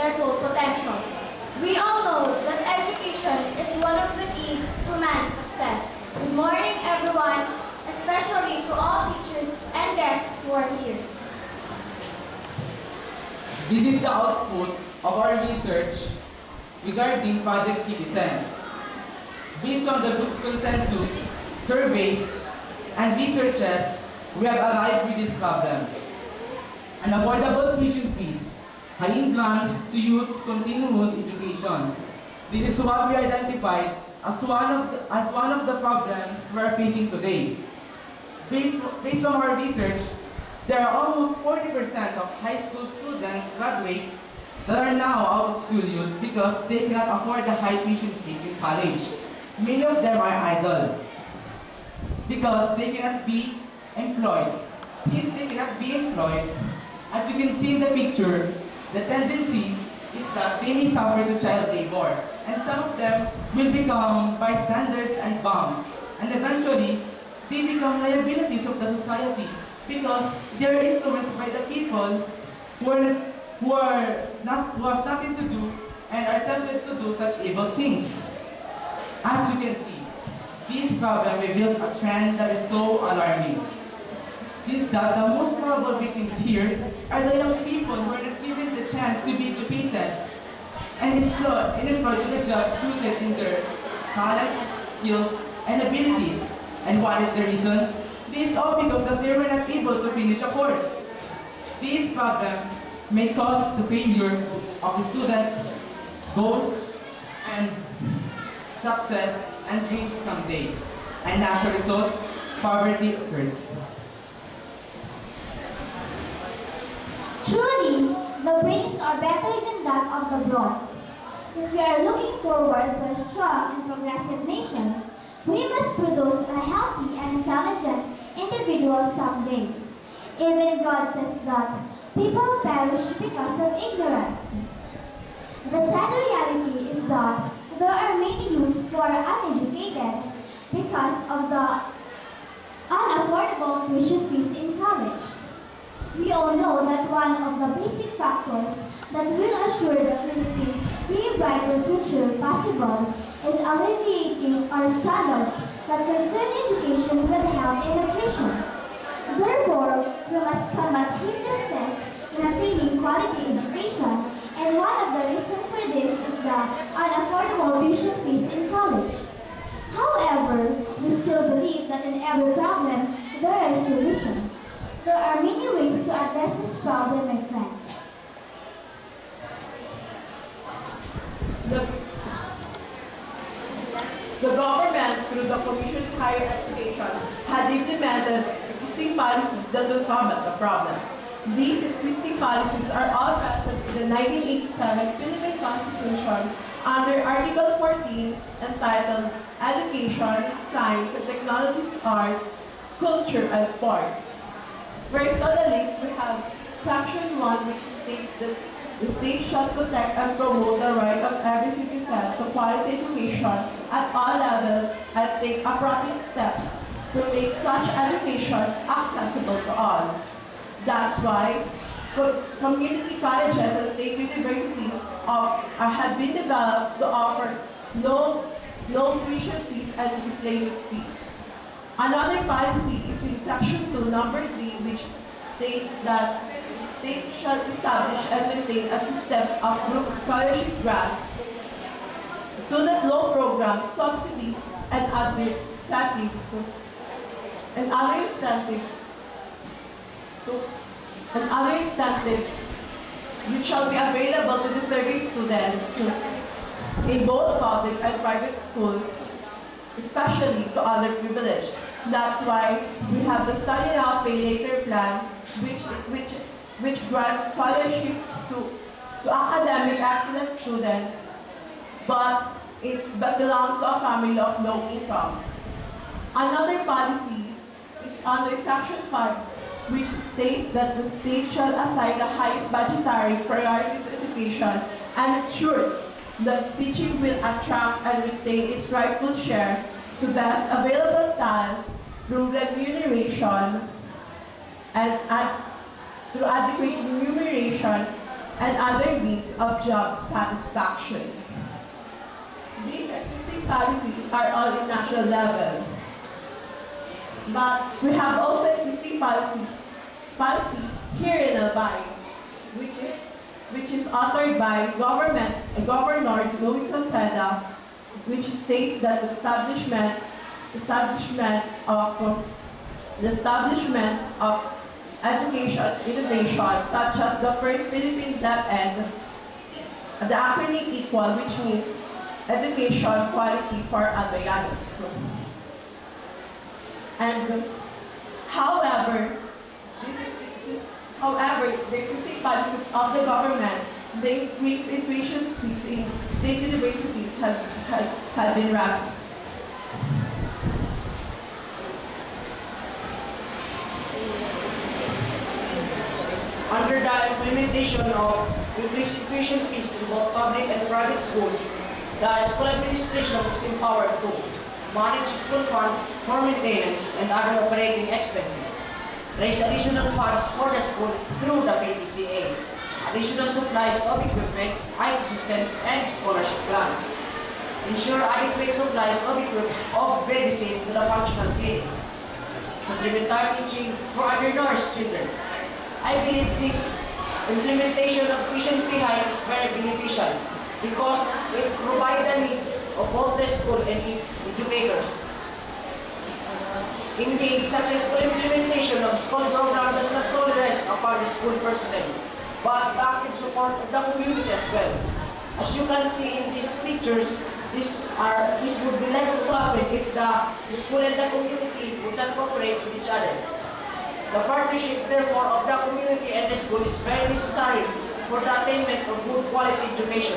their full potentials. We all know that education is one of the key to man's success. Good morning, everyone, especially to all teachers and guests who are here. This is the output of our research regarding Project Citizen. Based on the group's consensus, surveys, and researches, we have arrived with this problem. An affordable tuition fees, high grants to youth continuous education. This is what we identified as one of the problems we are facing today. Based on our research, there are almost 40% of high school students graduates that are now out of school youth because they cannot afford the high tuition fees in college. Many of them are idle because they cannot be employed. Since they cannot be employed, as you can see in the picture, the tendency is that they may suffer to child labor, and some of them will become bystanders and bums, and eventually they become liabilities of the society because they are influenced by the people who has nothing to do and are tempted to do such evil things. As you can see, this problem reveals a trend that is so alarming. Since that the most probable victims here are the young people who are not given the chance to be educated and employed in a job suited in their talents, skills, and abilities. And what is the reason? This is all because that they were not able to finish a course. This problem may cause the failure of the students' goals and success and dreams someday. And as a result, poverty occurs. Truly, the brains are better than that of the bronze. If we are looking forward to a strong and progressive nation, we must produce a healthy and intelligent individual someday. Even God says that people perish because of ignorance. The sad reality is that there are many youth who are uneducated because of the unaffordable tuition fees in college. We all know that one of the basic factors that will assure the Philippines free, brighter future possible is alleviating our standards that concern education with health and nutrition. Therefore, we must combat hindrances in attaining quality education, and one of the reasons for this is the unaffordable tuition fees in college. However, we still believe that in every problem, there is a solution. There are many ways to address this problem, my friends. The government, through the Commission on Higher Education, has implemented existing policies that will combat the problem. These existing policies are all present in the 1987 Philippine Constitution under Article 14 entitled Education, Science and Technologies, Art, Culture and Sports. First on the list, we have Section 1, which states that the state shall protect and promote the right of every citizen to quality education at all levels and take appropriate steps to make such education accessible to all. That's why community colleges and state universities have been developed to offer low tuition fees and miscellaneous fees. Another policy is in Section 2, Number 3, which states that states shall establish and maintain a system of group scholarship grants, student loan programs, subsidies, and other incentives which shall be available to deserving students in both public and private schools, especially to underprivileged. That's why we have the Study Now, Pay Later plan, which grants scholarship to academic excellent students, but belongs to a family of low income. Another policy is under Section 5, which states that the state shall assign the highest budgetary priority to education and ensures that teaching will attract and retain its rightful share to best available talents through remuneration and through adequate remuneration and other means of job satisfaction. These existing policies are all in national level, but we have also existing policy here in Albay, which is authored by Governor Luis Salceda, which states that the establishment of education innovation, such as the first Philippine DepEd, the acronym EQUAL, which means education quality for Albayanos. And however, the existing policies of the government, the increase in tuition fees in state universities have been rapid. Under the implementation of increased tuition fees in both public and private schools, the school administration is empowered to manage school funds for maintenance and other operating expenses, raise additional funds for the school through the PTCA, additional supplies of equipment, IT systems, and scholarship plans, ensure adequate supplies of medicines to the functional clinic, supplementary teaching for undernourished children. I believe this implementation of tuition fee hike is very beneficial because it provides the needs of both the school and its educators. Indeed, successful implementation of school program does not solely rest upon the school personnel, but the active support of the community as well. As you can see in these pictures, this would be likely to happen if the school and the community would not cooperate with each other. The partnership, therefore, of the community and the school is very necessary for the attainment of good quality education.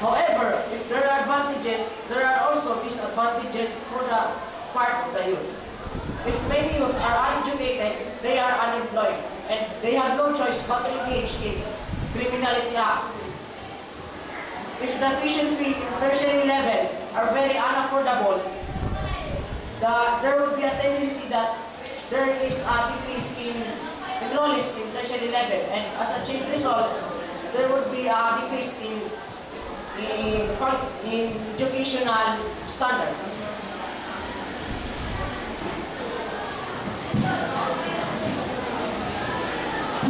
However, if there are advantages, there are also disadvantages for the part of the youth. If many youth are uneducated, they are unemployed, and they have no choice but to engage in criminality act. If the tuition fee in tertiary level are very unaffordable, there will be a tendency that there is a decrease in enrollees in tertiary level, and as a chief result, there would be a decrease in educational standard.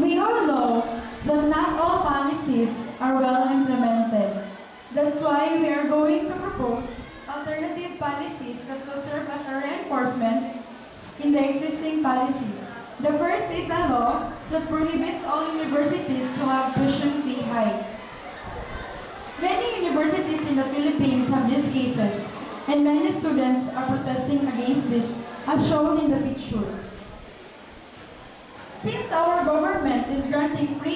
We all know that not all policies are well implemented. That's why we are going to propose alternative policies that will serve as a reinforcement in the existing policies. The first is a law that prohibits all universities to have tuition fee hike. Many universities in the Philippines have these cases, and many students are protesting against this, as shown in the picture. Since our government is granting free